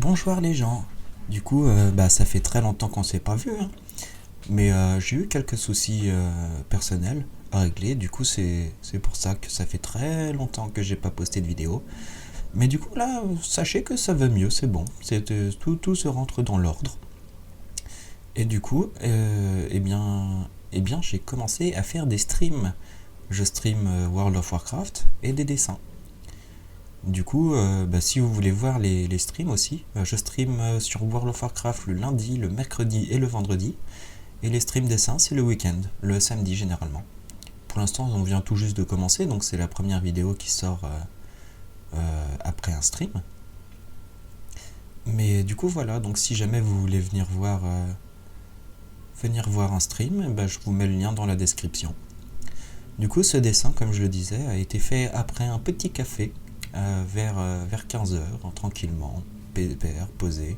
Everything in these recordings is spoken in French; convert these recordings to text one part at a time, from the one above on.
Bonjour les gens. Du coup, ça fait très longtemps qu'on s'est pas vu, hein. Mais j'ai eu quelques soucis personnels à régler. Du coup, c'est pour ça que ça fait très longtemps que j'ai pas posté de vidéo. Mais du coup, là, sachez que ça va mieux, c'est bon. Tout se rentre dans l'ordre. Et du coup, j'ai commencé à faire des streams. Je stream World of Warcraft et des dessins. Du coup, si vous voulez voir les streams aussi, je stream sur World of Warcraft le lundi, le mercredi et le vendredi. Et les streams dessins, c'est le week-end, le samedi généralement. Pour l'instant, on vient tout juste de commencer, donc c'est la première vidéo qui sort après un stream. Mais du coup, voilà, donc si jamais vous voulez venir voir un stream, je vous mets le lien dans la description. Du coup, ce dessin, comme je le disais, a été fait après un petit café vers 15h, tranquillement, pépère, posé.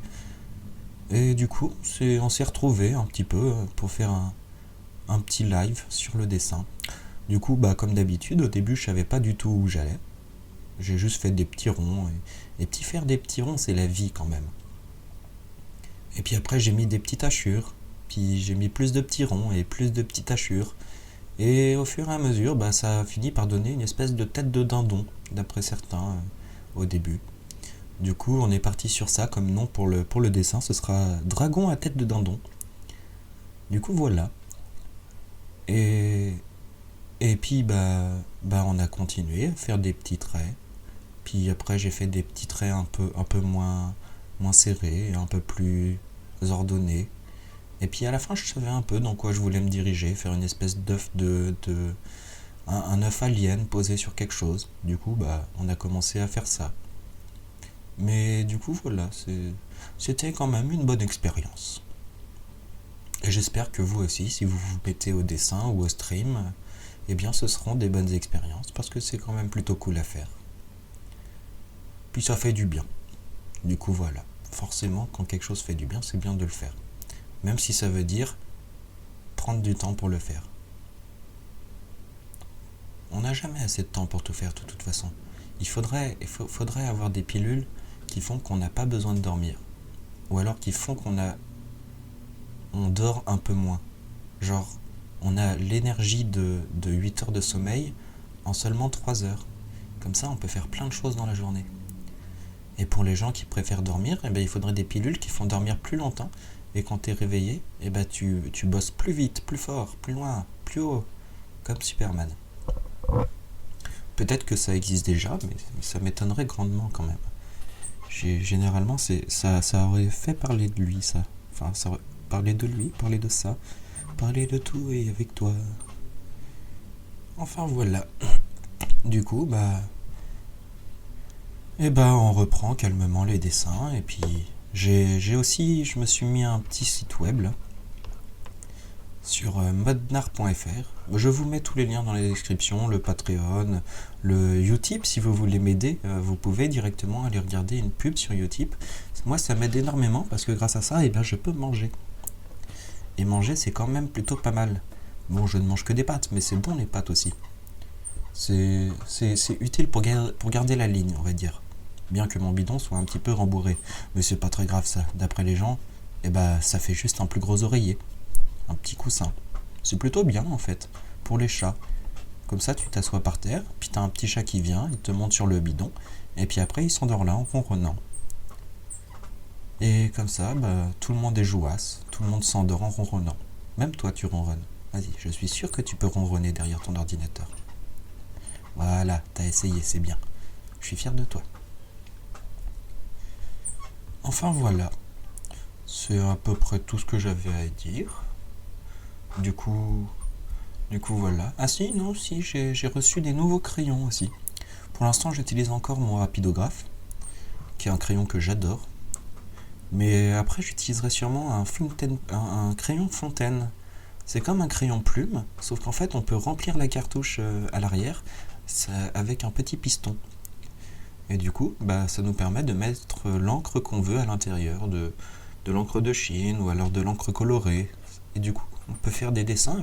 Et du coup, on s'est retrouvés un petit peu pour faire un petit live sur le dessin. Du coup, comme d'habitude, au début, je savais pas du tout où j'allais. J'ai juste fait des petits ronds. Et faire des petits ronds, c'est la vie quand même. Et puis après, j'ai mis des petites hachures. Puis j'ai mis plus de petits ronds et plus de petites hachures. Et au fur et à mesure, ça a fini par donner une espèce de tête de dindon, d'après certains, au début. Du coup, on est parti sur ça comme nom pour le dessin. Ce sera dragon à tête de dindon. Du coup, voilà. Et, et puis, on a continué à faire des petits traits. Puis après, j'ai fait des petits traits un peu moins serrés, un peu plus ordonnés. Et puis à la fin, je savais un peu dans quoi je voulais me diriger, faire une espèce d'œuf un œuf alien posé sur quelque chose. Du coup, on a commencé à faire ça. Mais du coup, voilà, c'était quand même une bonne expérience. Et j'espère que vous aussi, si vous vous mettez au dessin ou au stream, ce seront des bonnes expériences parce que c'est quand même plutôt cool à faire. Puis ça fait du bien. Du coup, voilà. Forcément, quand quelque chose fait du bien, c'est bien de le faire. Même si ça veut dire prendre du temps pour le faire. On n'a jamais assez de temps pour tout faire de toute façon. Faudrait avoir des pilules qui font qu'on n'a pas besoin de dormir. Ou alors qui font on dort un peu moins. Genre, on a l'énergie de 8 heures de sommeil en seulement 3 heures. Comme ça, on peut faire plein de choses dans la journée. Et pour les gens qui préfèrent dormir, il faudrait des pilules qui font dormir plus longtemps. Et quand tu es réveillé, tu bosses plus vite, plus fort, plus loin, plus haut, comme Superman. Peut-être que ça existe déjà, mais ça m'étonnerait grandement quand même. Généralement, ça aurait fait parler de lui, ça. Enfin, ça aurait parlé de lui, parler de ça, parler de tout et avec toi. Enfin voilà. Du coup, on reprend calmement les dessins et puis je me suis mis un petit site web là, sur modnar.fr. Je vous mets tous les liens dans la description, le Patreon, le Utip si vous voulez m'aider, vous pouvez directement aller regarder une pub sur Utip. Moi ça m'aide énormément parce que grâce à ça, je peux manger. Et manger c'est quand même plutôt pas mal. Bon, je ne mange que des pâtes, mais c'est bon les pâtes aussi. C'est utile pour garder la ligne, on va dire. Bien que mon bidon soit un petit peu rembourré. Mais c'est pas très grave ça. D'après les gens, ça fait juste un plus gros oreiller. Un petit coussin. C'est plutôt bien en fait, pour les chats. Comme ça, tu t'assois par terre, puis t'as un petit chat qui vient, il te monte sur le bidon, et puis après il s'endort là en ronronnant. Et comme ça, tout le monde est jouasse, tout le monde s'endort en ronronnant. Même toi, tu ronronnes. Vas-y, je suis sûr que tu peux ronronner derrière ton ordinateur. Voilà, t'as essayé, c'est bien. Je suis fier de toi. Enfin voilà, c'est à peu près tout ce que j'avais à dire. Du coup voilà. Ah si, non, si, j'ai reçu des nouveaux crayons aussi. Pour l'instant, j'utilise encore mon rapidographe, qui est un crayon que j'adore. Mais après, j'utiliserai sûrement un crayon fontaine. C'est comme un crayon plume, sauf qu'en fait, on peut remplir la cartouche à l'arrière avec un petit piston. Et du coup, ça nous permet de mettre l'encre qu'on veut à l'intérieur, de l'encre de Chine ou alors de l'encre colorée. Et du coup, on peut faire des dessins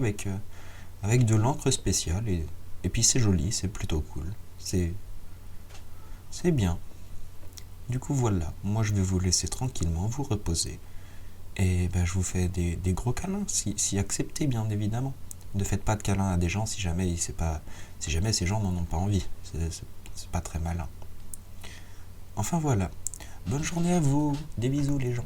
avec de l'encre spéciale. Et puis c'est joli, c'est plutôt cool. C'est bien. Du coup, voilà, moi je vais vous laisser tranquillement vous reposer. Et ben, je vous fais des gros câlins, si acceptez bien évidemment. Ne faites pas de câlins à des gens si jamais, si jamais ces gens n'en ont pas envie. C'est pas très malin. Enfin voilà, bonne journée à vous, des bisous les gens.